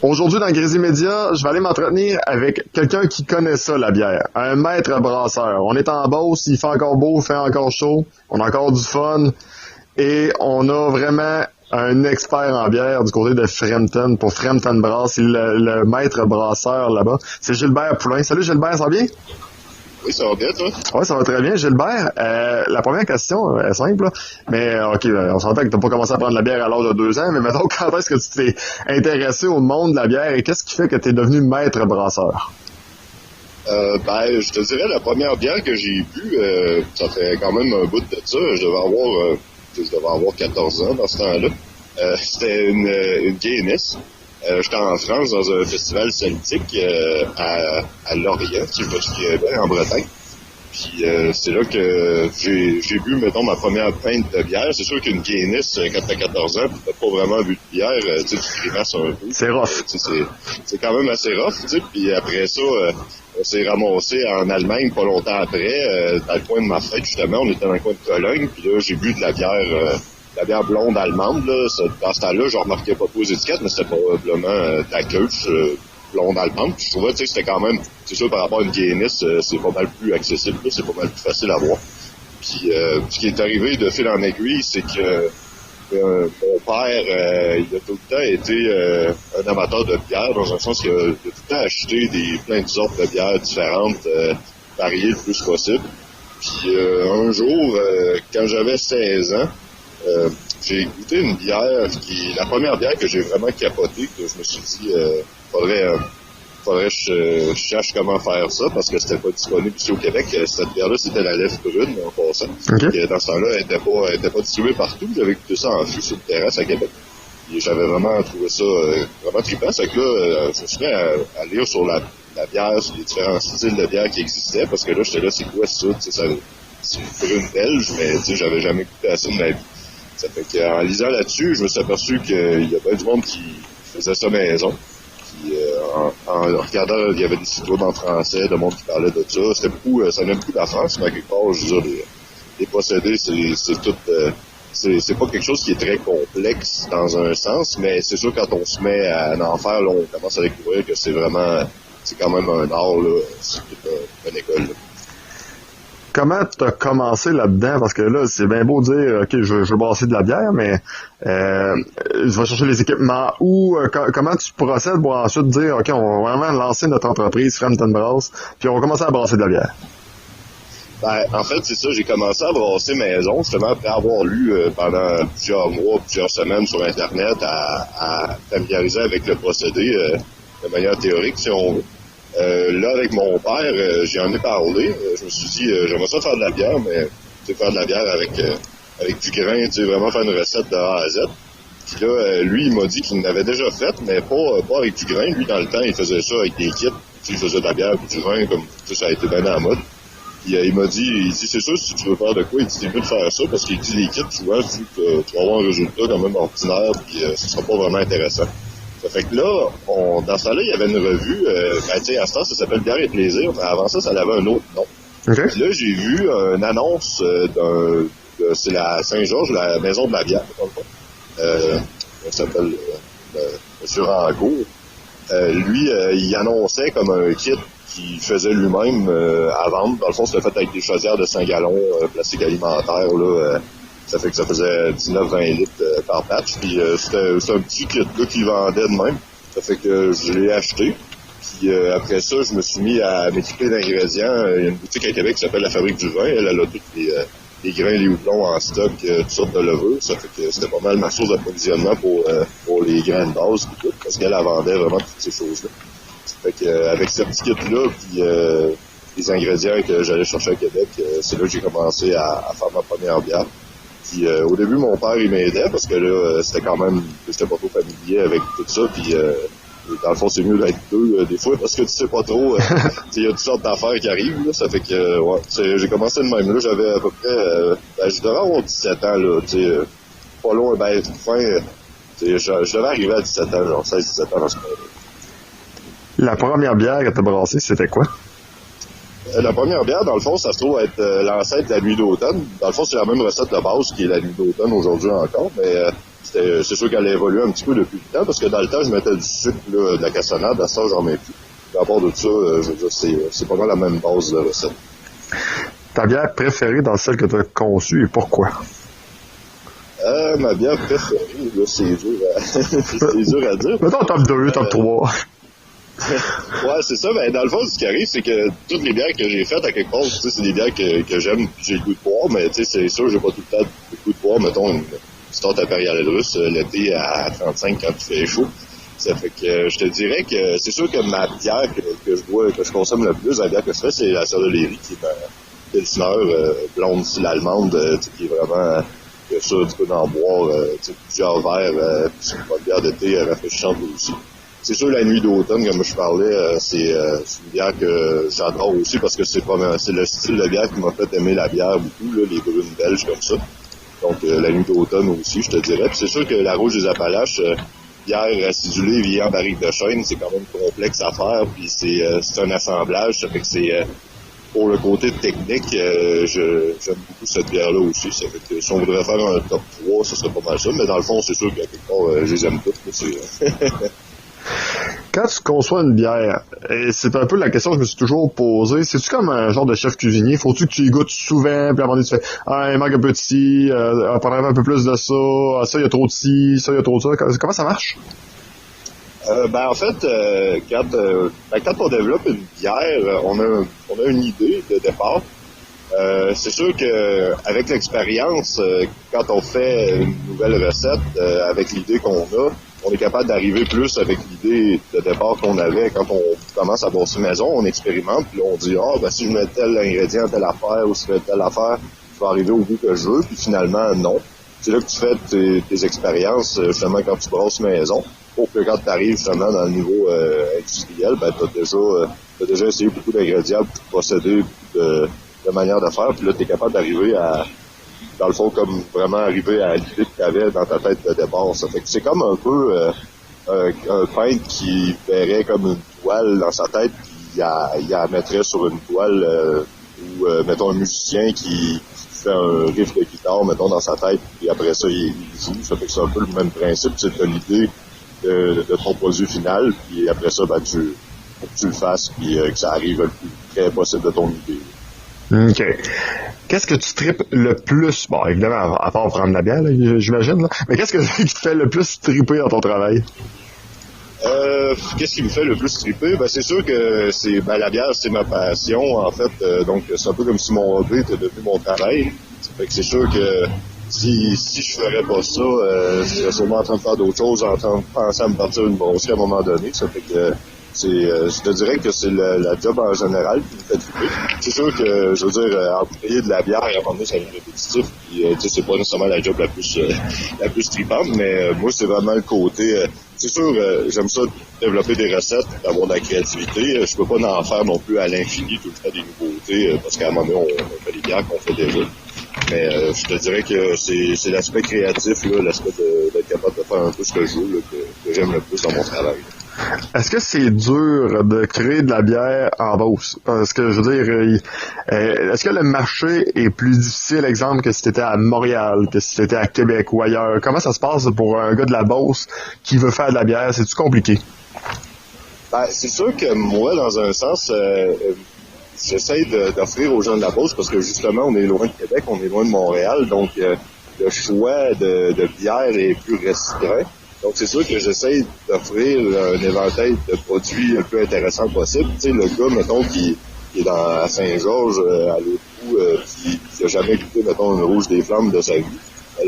Aujourd'hui, dans Grizzly Media, je vais aller m'entretenir avec quelqu'un qui connaît ça, la bière. Un maître brasseur. On est en Beauce, il fait encore beau, il fait encore chaud, on a encore du fun. Et on a vraiment un expert en bière du côté de Frampton, pour Frampton Brass. C'est le maître brasseur là-bas. C'est Gilbert Poulain. Salut Gilbert, ça va bien? Oui, ça va bien, toi? Oui, ça va très bien, Gilbert. La première question est simple, là. Mais OK, on s'entend que tu n'as pas commencé à prendre la bière à l'âge de 2 ans, mais maintenant, quand est-ce que tu t'es intéressé au monde de la bière et qu'est-ce qui fait que tu es devenu maître brasseur? Je te dirais, la première bière que j'ai bu, ça fait quand même un bout de ça. Je devais avoir 14 ans dans ce temps-là. C'était une Guinness. J'étais en France dans un festival celtique à Lorient, si je me souviens bien, en Bretagne. Puis c'est là que j'ai bu, mettons, ma première pinte de bière. C'est sûr qu'une Guinness, quand t'as 14 ans, pis t'as pas vraiment bu de bière, tu grimaces un peu. C'est rough. C'est quand même assez rough, tu sais. Puis après ça, on s'est ramassé en Allemagne pas longtemps après, dans le coin de ma fête, justement. On était dans le coin de Cologne, puis là, j'ai bu de la bière blonde allemande, là. Dans ce temps-là, je remarquais pas trop aux étiquettes, mais c'était probablement de la Kölsch blonde allemande. Puis je trouvais, tu sais, c'était quand même, c'est sûr, par rapport à une Guinness, c'est pas mal plus accessible, là, c'est pas mal plus facile à voir. Puis ce qui est arrivé de fil en aiguille, c'est que mon père, il a tout le temps été un amateur de bière, dans un sens qu'il a tout le temps acheté plein de sortes de bières différentes, variées le plus possible. Puis un jour, quand j'avais 16 ans, j'ai goûté une bière qui est la première bière que j'ai vraiment capotée, que je me suis dit faudrait que je cherche comment faire ça parce que c'était pas disponible ici au Québec. Cette bière-là, c'était la lèvre brune en passant. Okay. Et dans ce temps-là, elle était pas distribuée partout. J'avais goûté ça en fût sur une terrasse à Québec. Et j'avais vraiment trouvé ça vraiment trippant. C'est que là, je me suis mis à lire sur la bière, sur les différents styles de bière qui existaient, parce que là, j'étais là, c'est quoi ça? C'est une brune belge, mais tu sais, j'avais jamais goûté à ça de ma vie. Ça fait qu'en lisant là-dessus, je me suis aperçu qu'il y avait du monde qui faisait ça maison. Puis en regardant, il y avait des sites web en français, de monde qui parlait de ça. C'était beaucoup, ça venait beaucoup de la France, mais à quelque part, je veux dire, les procédés, c'est tout, c'est pas quelque chose qui est très complexe dans un sens, mais c'est sûr quand on se met à en faire, là, on commence à découvrir que c'est quand même un art, là, c'est toute une école, là. Comment t'as commencé là-dedans? Parce que là, c'est bien beau de dire, OK, je veux brasser de la bière, mais je vais chercher les équipements où, comment tu procèdes pour ensuite dire, OK, on va vraiment lancer notre entreprise, Frampton Brass, puis on va commencer à brasser de la bière? Ben, en fait, c'est ça, j'ai commencé à brasser maison, justement, après avoir lu pendant plusieurs mois, plusieurs semaines sur Internet, à familiariser avec le procédé de manière théorique, si on veut. Là, avec mon père, j'en ai parlé. Je me suis dit, j'aimerais ça faire de la bière, mais faire de la bière avec du grain, vraiment faire une recette de A à Z. Puis là, lui, il m'a dit qu'il l'avait déjà fait, mais pas avec du grain. Lui, dans le temps, il faisait ça avec des kits. Il faisait de la bière et du vin, comme ça a été bien à la mode. Puis il m'a dit, c'est sûr, si tu veux faire de quoi, il dit, c'est mieux de faire ça, parce qu'il dit, les kits, souvent, tu vas avoir un résultat quand même ordinaire, puis ce sera pas vraiment intéressant. Ça fait que là, dans ce temps-là, il y avait une revue, à ce temps, ça s'appelle Bière et Plaisir, mais avant ça avait un autre nom. Okay. Puis là, j'ai vu une annonce c'est la Saint-Georges, la Maison de la bière, dans le fond. Ça s'appelle M. Rancourt. Lui, il annonçait comme un kit qu'il faisait lui-même à vendre. Dans le fond, c'était fait avec des chaudières de 5 gallons, plastique alimentaire, là. Ça fait que ça faisait 19-20 litres par batch. Puis c'était un petit kit-là qu'il vendait de même. Ça fait que je l'ai acheté. Puis après ça, je me suis mis à m'équiper d'ingrédients. Il y a une boutique à Québec qui s'appelle La Fabrique du Vin. Elle a tous les grains, les houblons en stock, toutes sortes de levures. Ça fait que c'était pas mal ma source d'approvisionnement pour les grains de base et tout, parce qu'elle vendait vraiment toutes ces choses-là. Ça fait que avec ce petit kit-là, puis les ingrédients que j'allais chercher à Québec, c'est là que j'ai commencé à faire ma première bière. Puis au début, mon père, il m'aidait parce que là, c'était quand même, j'étais pas trop familier avec tout ça. Puis dans le fond, c'est mieux d'être deux des fois parce que tu sais pas trop. Il y a toutes sortes d'affaires qui arrivent. Là, ça fait que j'ai commencé de même. Là, j'avais à peu près, je devais avoir 17 ans là. Pas loin, je devais arriver à 17 ans, genre 16-17 ans dans ce moment-là. La première bière que t'as brassée, c'était quoi? La première bière, dans le fond, ça se trouve être l'ancêtre de la nuit d'automne. Dans le fond, c'est la même recette de base qui est la nuit d'automne aujourd'hui encore, mais c'est sûr qu'elle a évolué un petit peu depuis le temps, parce que dans le temps, je mettais du sucre, là, de la cassonade, à ça, j'en mets plus. À part de ça, je veux dire, c'est pas mal la même base de recette. Ta bière préférée dans celle que tu as conçue et pourquoi? Ma bière préférée, là, c'est dur à dire. Mettons top 2, top 3. Ouais, c'est ça. Ben, dans le fond, ce qui arrive, c'est que toutes les bières que j'ai faites, à quelque part, tu sais, c'est des bières que j'aime, j'ai le goût de boire, mais tu sais, c'est sûr, j'ai pas tout le temps le goût de boire, mettons, une start impériale russe, l'été à 35 quand il fait chaud. Ça fait que je te dirais que c'est sûr que ma bière que je bois, que je consomme le plus, la bière que je fais, c'est la Soleil, qui est ma Pilsner, blonde style allemande, qui est vraiment, ça, tu peux en boire, plusieurs verres, c'est une bonne bière d'été rafraîchissante aussi. C'est sûr, la nuit d'automne, comme je parlais, c'est une bière que j'adore aussi parce que c'est le style de bière qui m'a fait aimer la bière beaucoup, là, les brunes belges comme ça. Donc, la nuit d'automne aussi, je te dirais. Puis c'est sûr que la Rouge des Appalaches, bière acidulée, vieillie en barrique de chêne, c'est quand même complexe à faire. Puis c'est un assemblage, ça fait que c'est pour le côté technique, j'aime beaucoup cette bière-là aussi. Ça fait que si on voudrait faire un top 3, ça serait pas mal ça. Mais dans le fond, c'est sûr qu'à quelque part, je les aime toutes. Quand tu conçois une bière, et c'est un peu la question que je me suis toujours posée, c'est-tu comme un genre de chef cuisinier? Faut-tu que tu y goûtes souvent, puis à un moment donné, tu fais « Ah, il manque un peu de ci, prendrait un peu plus de ça, ça, il y a trop de ci, ça, il y a trop de ça. » Comment ça marche? Ben en fait, quand on développe une bière, on a une idée de départ. C'est sûr que avec l'expérience, quand on fait une nouvelle recette, avec l'idée qu'on a, on est capable d'arriver plus avec l'idée de départ qu'on avait quand on commence à bosser maison, on expérimente, puis là on dit si je mets tel ingrédient, telle affaire, ou si je mets telle affaire, je vais arriver au goût que je veux, puis finalement non. C'est là que tu fais tes expériences justement quand tu brosses maison, pour que quand tu arrives justement dans le niveau industriel, ben t'as déjà essayé beaucoup d'ingrédients, beaucoup de procédés, de manière de faire, puis là t'es capable d'arriver à, dans le fond, comme vraiment arriver à l'idée que tu avais dans ta tête de départ. Ça fait que c'est comme un peu un peintre qui verrait comme une toile dans sa tête, puis il la mettrait sur une toile, ou mettons un musicien qui fait un riff de guitare, mettons, dans sa tête, puis après ça, il joue. Ça fait que c'est un peu le même principe, c'est de l'idée de ton produit final, puis après ça, ben, tu le fasses, puis que ça arrive le plus près possible de ton idée. OK. Qu'est-ce que tu tripes le plus? Bon, évidemment, à part prendre la bière, là, j'imagine, là. Mais qu'est-ce qui te fait le plus triper dans ton travail? Qu'est-ce qui me fait le plus triper? Ben, c'est sûr que la bière, c'est ma passion, en fait. Donc, c'est un peu comme si mon hobby était devenu mon travail. Ça fait que c'est sûr que si je ferais pas ça, je serais sûrement en train de faire d'autres choses, en train de penser à me partir d'une brosserie à un moment donné. Ça fait que je te dirais que c'est la job en général qui me fait triper. C'est sûr que, je veux dire, embouteiller de la bière, à un moment donné, ça devient répétitif. Puis, c'est pas nécessairement la job la plus tripante, mais moi, c'est vraiment le côté... c'est sûr, j'aime ça développer des recettes, d'avoir de la créativité. Je peux pas en faire non plus à l'infini tout le temps des nouveautés, parce qu'à un moment donné, on fait des bières qu'on fait déjà. Mais je te dirais que c'est l'aspect créatif, là, l'aspect d'être capable de faire un peu ce que je veux, là, que j'aime le plus dans mon travail. Est-ce que c'est dur de créer de la bière en Beauce? Parce que, je veux dire, est-ce que le marché est plus difficile, exemple, que si t'étais à Montréal, que si t'étais à Québec ou ailleurs? Comment ça se passe pour un gars de la Beauce qui veut faire de la bière? C'est-tu compliqué? Ben, c'est sûr que moi, dans un sens, j'essaie d'offrir aux gens de la Beauce parce que, justement, on est loin de Québec, on est loin de Montréal, donc le choix de bière est plus restreint. Donc, c'est sûr que j'essaie d'offrir un éventail de produits le plus intéressant possible. Tu sais, le gars, mettons, qui est à Saint-Georges, à l'autre bout, qui a jamais goûté, mettons, une Rouge des Flammes de sa vie,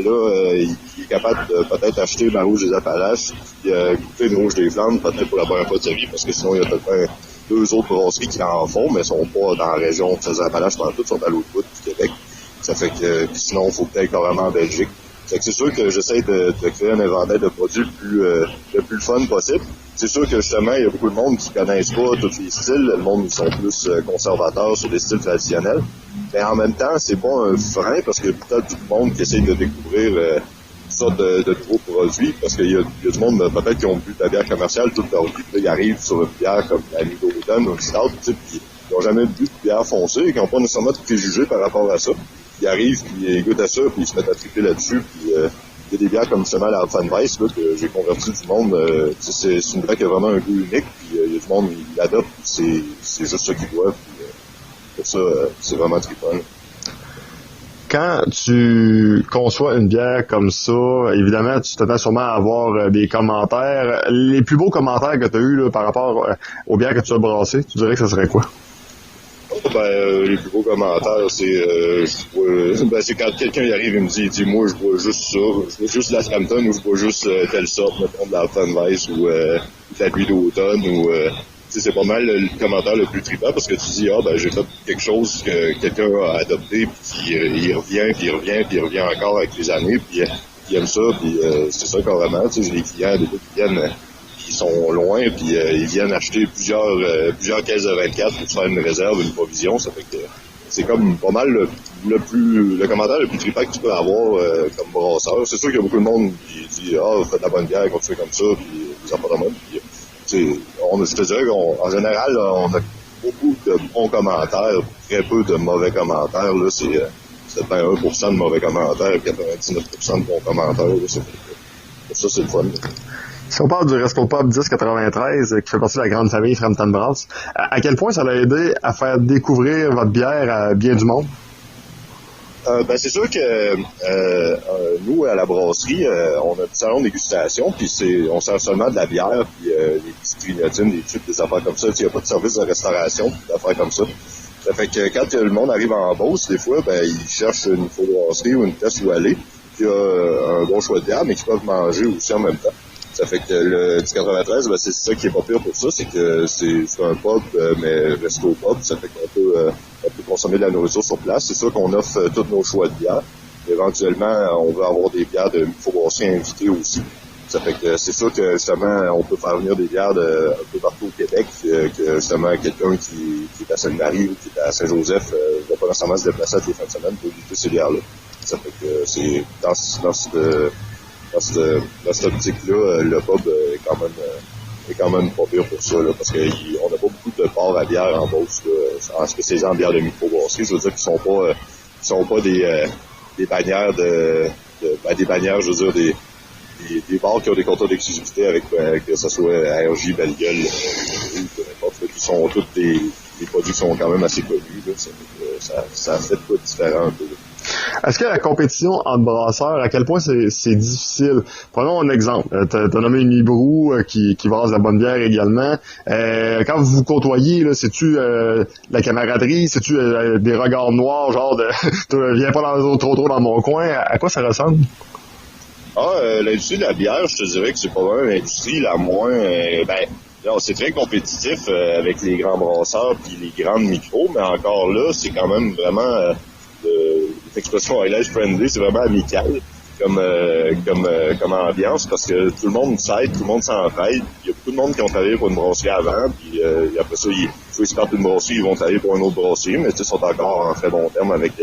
là, il est capable de peut-être acheter la Rouge des Appalaches, puis goûter une Rouge des Flammes, peut-être pour la première fois de sa vie, parce que sinon, il y a peut-être 2 autres brasseries qui en font, mais sont pas dans la région des Appalaches, toutes sont à l'autre bout du Québec. Ça fait que, sinon, il faut peut-être carrément en Belgique. Fait que c'est sûr que j'essaie de créer un inventaire de produits le plus fun possible. C'est sûr que justement, il y a beaucoup de monde qui connaissent pas tous les styles. Le monde, ils sont plus conservateurs sur des styles traditionnels. Mais en même temps, c'est pas un frein parce qu'il y a peut-être du monde qui essaie de découvrir toutes sortes de nouveaux produits. Parce qu'il y a du monde, peut-être, qui ont bu de la bière commerciale toute leur vie. Puis là, ils arrivent sur une bière comme la Nuit d'automne ou une stout, puis ils n'ont jamais bu de bière foncée, qui n'ont pas nécessairement de préjugés par rapport à ça. Ils arrivent, puis ils goûtent à ça, puis ils se mettent à triper là-dessus, puis y a des bières comme justement la Hopfenweiss, là, que j'ai converti du monde. C'est une bière qui a vraiment un goût unique, puis il y a du monde qui l'adopte, c'est juste ça qu'ils doivent. Pour ça, c'est vraiment trippant. Quand tu conçois une bière comme ça, évidemment, tu t'attends sûrement à avoir des commentaires. Les plus beaux commentaires que tu as eus là, par rapport aux bières que tu as brassées, tu dirais que ce serait quoi? Les plus beaux commentaires, c'est quand quelqu'un y arrive et me dit moi je bois juste ça, je bois juste la Scranton ou je bois juste telle sorte, mettons de la Hopfenweiss ou de la nuit d'automne ou c'est pas mal le commentaire le plus trippant parce que tu dis j'ai fait quelque chose que quelqu'un a adopté puis il revient encore avec les années puis il aime ça puis c'est ça carrément, tu sais, j'ai des clients des fois qui viennent qui sont loin puis ils viennent acheter plusieurs caisses de 24 pour faire une réserve, une provision, ça fait que c'est comme pas mal le commentaire le plus trippant que tu peux avoir comme brasseur. C'est sûr qu'il y a beaucoup de monde qui dit vous faites de la bonne bière, continuez comme ça puis vous en pas de même puis je te dirais qu'en général, là, on a beaucoup de bons commentaires, très peu de mauvais commentaires. Là, c'est 1% de mauvais commentaires et 99% de bons commentaires. Là, pour ça, c'est le fun. Si on parle du Resto Pub 1093, qui fait partie de la grande famille Frampton Brass, à quel point ça l'a aidé à faire découvrir votre bière à bien du monde? C'est sûr que nous, à la brasserie, on a un salon de dégustation, puis on sert seulement de la bière, puis des petites grignotines, des chips, des affaires comme ça. Il n'y a pas de service de restauration, des affaires comme ça. Ça fait que quand le monde arrive en Beauce, des fois, ils cherchent une microbrasserie ou une place où aller, puis un bon choix de bière, mais qu'ils peuvent manger aussi en même temps. Ça fait que le 1093, c'est ça qui est pas pire pour ça, c'est que c'est un pub, mais resto pub, ça fait qu'on peut consommer de la nourriture sur place. C'est sûr qu'on offre tous nos choix de bières. Éventuellement, on veut avoir des bières de microbrasserie invitées aussi. Ça fait que c'est sûr que justement, on peut faire venir des bières un peu partout au Québec, que justement quelqu'un qui est à Sainte-Marie ou qui est à Saint-Joseph va pas nécessairement se déplacer à tous les fins de semaine pour goûter ces bières-là. Ça fait que c'est dans cette optique-là, le pub est quand même pas pire pour ça, là, parce qu'on n'a pas beaucoup de bars à bière en Beauce, en spécialisant en bière de microbrasserie. Je veux dire qu'ils sont pas des bannières des bannières, je veux dire, des bars qui ont des contrats d'exclusivité avec que ce soit ARJ, Belle Gueule, ou peu importe, qui sont tous des produits qui sont quand même assez connus, là, ça fait pas différent un peu. Est-ce que la compétition entre brasseurs, à quel point c'est difficile? Prenons un exemple. T'as nommé une Ibrou qui brasse de la bonne bière également. Quand vous vous côtoyez, là, c'est-tu la camaraderie? C'est-tu des regards noirs, genre de viens pas trop dans mon coin? À quoi ça ressemble? L'industrie de la bière, je te dirais que c'est pas vraiment l'industrie la moins... non, c'est très compétitif avec les grands brasseurs puis les grandes micros, mais encore là, c'est quand même vraiment... l'expression highlight friendly, c'est vraiment amical comme ambiance parce que tout le monde s'aide, tout le monde s'entraide. Il y a beaucoup de monde qui ont travaillé pour une brasserie avant, puis après ça, ils se partent une brasserie, ils vont travailler pour une autre brasserie, mais ils sont encore en très bon terme avec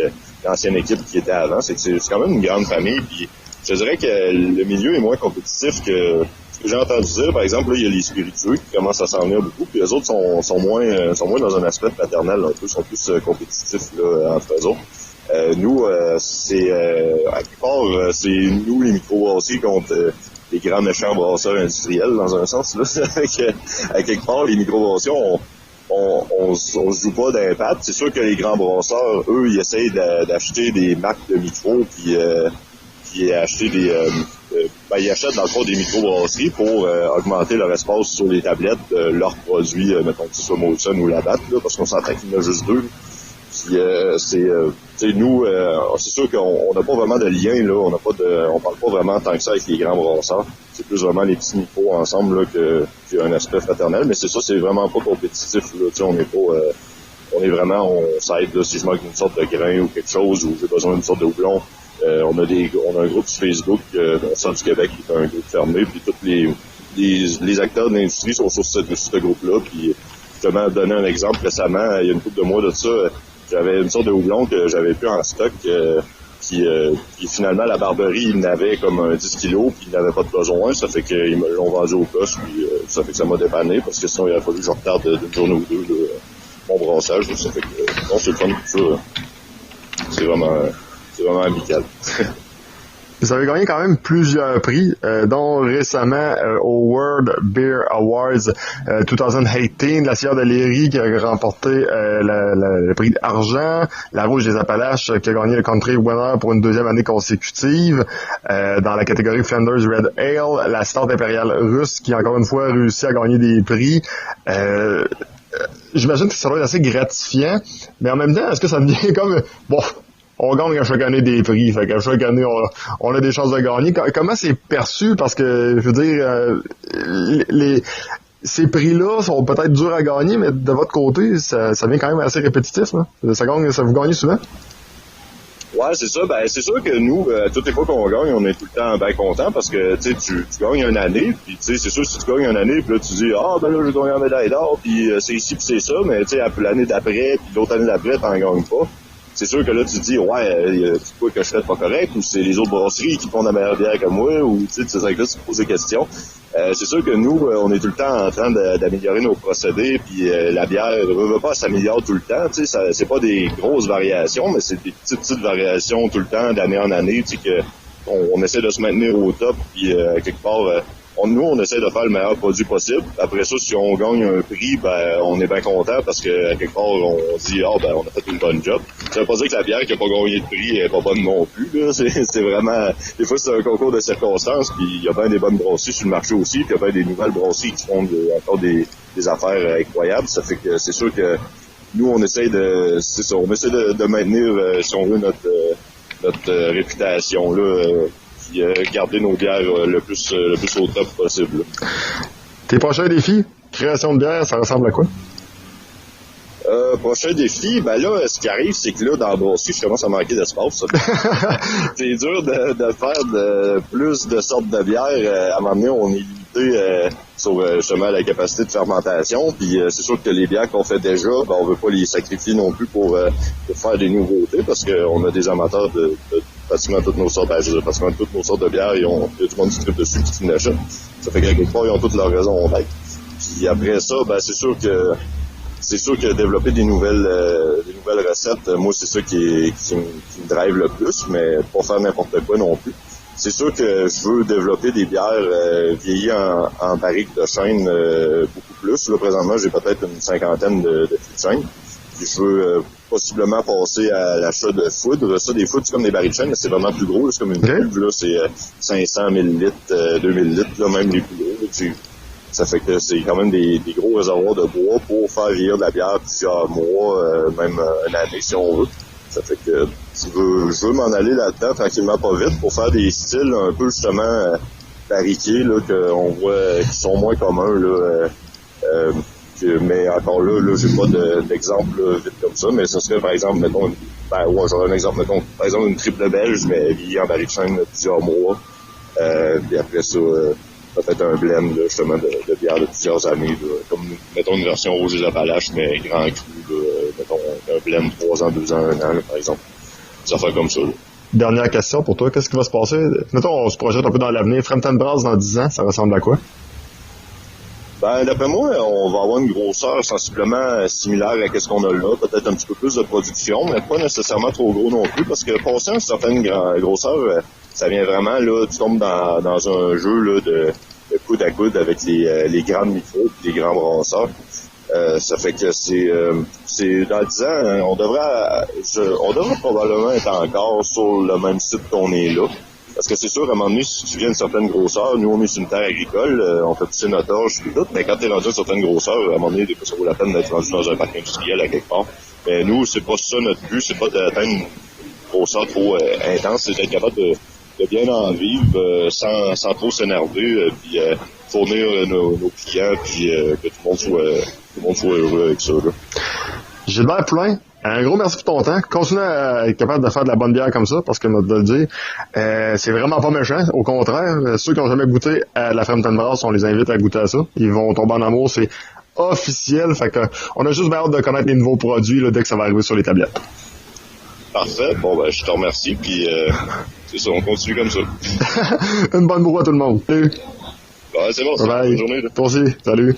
l'ancienne équipe qui était avant. C'est quand même une grande famille, puis je dirais que le milieu est moins compétitif que ce que j'ai entendu dire. Par exemple, là, il y a les spiritueux qui commencent à s'en venir beaucoup, puis les autres sont moins dans un aspect paternel, un peu, sont plus compétitifs là, entre eux autres. Nous, c'est à quelque part, c'est nous les microbrasseries contre les grands méchants brasseurs industriels dans un sens. Là, à quelque part, les microbrasseries, on se joue pas d'impact. C'est sûr que les grands brasseurs, eux, ils essayent d'acheter des marques de micros, puis acheter ils achètent dans le fond des microbrasseries pour augmenter leur espace sur les tablettes de leurs produits, mettons que ce soit Molson ou Labatt, là, parce qu'on s'entend qu'il y en a juste deux. Puis nous, c'est sûr qu'on n'a pas vraiment de lien là, on parle pas vraiment tant que ça avec les grands brasseurs. C'est plus vraiment les petits micros ensemble là qu'il y a un aspect fraternel, mais c'est vraiment pas compétitif là. On est vraiment, on s'aide là si je manque une sorte de grain ou quelque chose ou j'ai besoin d'une sorte de houblon. On a un groupe sur Facebook dans le centre du Québec qui est un groupe fermé, puis tous les acteurs de l'industrie sont sur ce groupe-là. Puis justement, donner un exemple récemment, il y a une couple de mois de ça, j'avais une sorte de houblon que j'avais plus en stock, qui finalement la Barberie, il n'avait comme un 10 kilos, puis il n'avait pas de besoin. Ça fait qu'ils me l'ont vendu au poste, puis ça fait que ça m'a dépanné, parce que sinon il aurait fallu que je retarde d'une journée ou deux là, mon brassage. Là, ça fait que non, c'est le fun pour ça. C'est vraiment amical. Vous avez gagné quand même plusieurs prix, dont récemment au World Beer Awards 2018, la Sierra de Léry qui a remporté le prix d'argent, la Rouge des Appalaches qui a gagné le Country Winner pour une deuxième année consécutive, dans la catégorie Flanders Red Ale, la Stout impériale russe qui encore une fois a réussi à gagner des prix. J'imagine que ça doit être assez gratifiant, mais en même temps, est-ce que ça devient comme bon, on gagne à chaque année des prix, fait qu'à chaque année on a des chances de gagner. Comment c'est perçu? Parce que je veux dire, ces prix-là sont peut-être durs à gagner, mais de votre côté, ça devient quand même assez répétitif, là. Ça vous gagne souvent? Ouais, c'est ça. Ben, c'est sûr que nous, toutes les fois qu'on gagne, on est tout le temps bien content parce que tu gagnes une année, puis c'est sûr si tu gagnes une année, puis là tu dis ben là j'ai gagné en médaille d'or, puis c'est ici puis c'est ça, mais tu sais l'année d'après, puis l'autre année d'après, t'en gagnes pas. C'est sûr que là tu te dis c'est quoi que je fais pas correct, ou c'est les autres brasseries qui font de la meilleure bière que moi, ou tu sais c'est ça que là tu te poses des questions. C'est sûr que nous, on est tout le temps en train d'améliorer nos procédés, puis la bière ne veut pas s'améliorer tout le temps. Tu sais, c'est pas des grosses variations, mais c'est des petites variations tout le temps, d'année en année, tu sais, que on essaie de se maintenir au top, puis quelque part, on essaie de faire le meilleur produit possible. Après ça, si on gagne un prix, on est bien content parce que quelque part, on dit on a fait une bonne job. Ça veut pas dire que la bière qui a pas gagné de prix est pas bonne non plus, là. C'est vraiment, des fois, c'est un concours de circonstances, puis il y a bien des bonnes brasseries sur le marché aussi, puis il y a bien des nouvelles brasseries qui font encore des affaires incroyables. Ça fait que c'est sûr que nous, on essaie de maintenir, si on veut, notre réputation, là, garder nos bières le plus au top possible. Tes prochains défis, création de bière, ça ressemble à quoi? Prochain défi, là, ce qui arrive, c'est que là, dans la brasserie, je commence à manquer d'espace. C'est dur de faire plus de sortes de bières. À un moment donné, on est limité sur justement la capacité de fermentation. Puis c'est sûr que les bières qu'on fait déjà, on veut pas les sacrifier non plus pour faire des nouveautés parce qu'on a des amateurs de pratiquement toutes nos sortes, pratiquement toutes nos sortes de bières, il y a du monde qui tripe dessus qui l'achète. Ça fait que quelque part, ils ont toutes leurs raisons d'être. Puis après ça, c'est sûr que développer des nouvelles recettes, moi c'est ça qui me drive le plus, mais pas faire n'importe quoi non plus. C'est sûr que je veux développer des bières vieillies en barrique de chêne beaucoup plus. Là, présentement, j'ai peut-être une 50aine de fûts de chêne. Puis je veux possiblement passer à l'achat de foudre. Ça, des foudres, c'est comme des barils de chêne, mais c'est vraiment plus gros. Là, c'est comme une cuve, là, c'est 500 ml, 2000 litres, là, même les plus gros. Ça fait que c'est quand même des gros réservoirs de bois pour faire vieillir de la bière plusieurs mois, même une année si on veut. Ça fait que je veux m'en aller là-dedans tranquillement pas vite pour faire des styles un peu justement barriqués là qu'on voit qui sont moins communs là. Mais encore là, j'ai pas d'exemple vite comme ça, mais ce serait par exemple, mettons, j'aurais un exemple, mettons, par exemple une triple belge, mais vieillie en barrique de chêne plusieurs mois. Puis après ça, peut-être un blend là, justement de bière de plusieurs années, là, comme mettons une version rouge des Appalaches, mais grand cru, là, mettons un blend 3 ans, 2 ans, 1 an, là, par exemple. Des affaires comme ça. Là. Dernière question pour toi, qu'est-ce qui va se passer? Mettons, on se projette un peu dans l'avenir. Frampton Brass dans 10 ans, ça ressemble à quoi? D'après moi, on va avoir une grosseur sensiblement similaire à ce qu'on a là. Peut-être un petit peu plus de production, mais pas nécessairement trop gros non plus, parce que passer une certaine grosseur, ça vient vraiment, là, tu tombes dans un jeu là, de coude à coude avec les grands micros et les grands brasseurs. Ça fait que c'est dans 10 ans, on devrait probablement être encore sur le même site qu'on est là. Parce que c'est sûr, à un moment donné, si tu viens d'une certaine grosseur, nous, on est sur une terre agricole, on fait pousser notre orge et tout, mais quand t'es rendu à une certaine grosseur, à un moment donné, ça vaut la peine d'être rendu dans un parc industriel à quelque part. Mais nous, c'est pas ça notre but, c'est pas d'atteindre une grosseur trop intense, c'est d'être capable de bien en vivre sans trop s'énerver, puis fournir nos clients, puis que tout le monde soit heureux avec ça. Là. Gilbert Poulain, un gros merci pour ton temps. Continue à être capable de faire de la bonne bière comme ça, parce que, de le dire, c'est vraiment pas méchant. Au contraire, ceux qui n'ont jamais goûté à la Frampton Brass, on les invite à goûter à ça. Ils vont tomber en amour, c'est officiel. Fait que, on a juste hâte de connaître les nouveaux produits là, dès que ça va arriver sur les tablettes. Parfait. Bon, je te remercie, puis c'est ça, on continue comme ça. Une bonne bourre à tout le monde. Salut. C'est bon, c'est bonne journée. Là. Toi aussi. Salut.